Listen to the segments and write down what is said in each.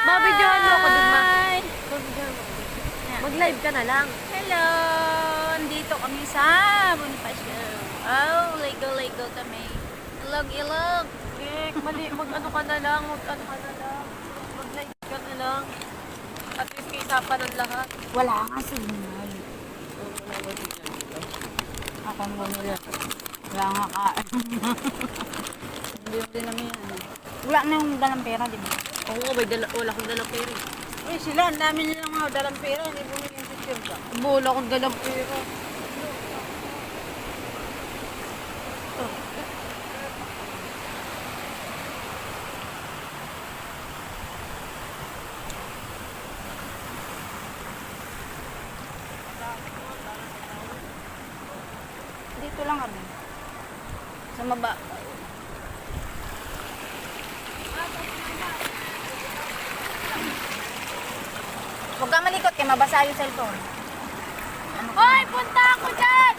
Mabidyohan mo ako, Digma. Mabidyohan mo ako. Mag-live ka na lang. Hello! Andito kami sa Bonifacio. Oh, Lego kami. Ilog. Mali, mag-ano ka na lang. Mag-live ka na lang. At least kaisapan ng lahat. Wala nga signal. Ako naman nila. Wala nga kain. Hindi namin yan. Wala na yung dalang pera, di ba? Oo, wala akong dalang pera. Uy, sila, ang dami nilang mga dalang pera. Hindi bumili yung picture ka. Wala akong dalang pera. Dito lang kami. Sa maba. Huwag kang malikot kaya mabasa yung cellphone. Hoy! Punta ako dyan!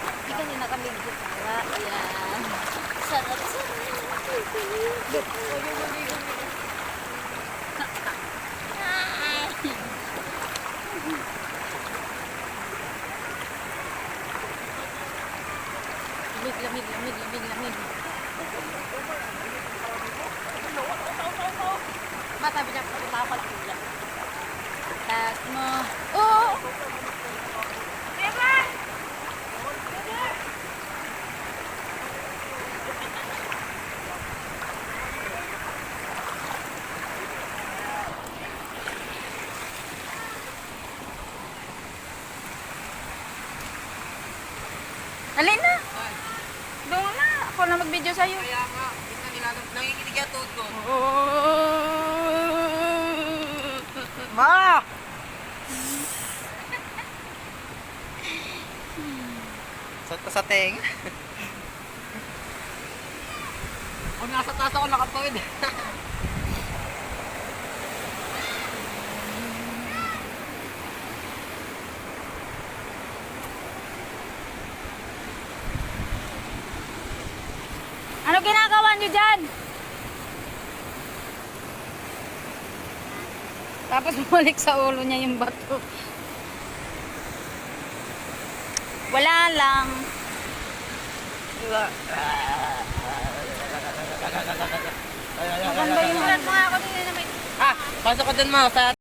Hindi kanina kami dito. Ayan. Sarap. Lamig. Mata, pinapakita ko lang ulam. Tas mo. Oo! Beba! Alin na? Doon na. Ako na mag-video sa'yo. Kaya nga, nangikinig yung tuhod ko. Ma! Sa teng. Kung nasa taas ako nakatawid. Ano ginagawa niyo dyan? Tapos bumalik sa ulo niya yung bato. Wala lang. Maganda yung ulan mga ako din na may... Pasok ko dun mo sa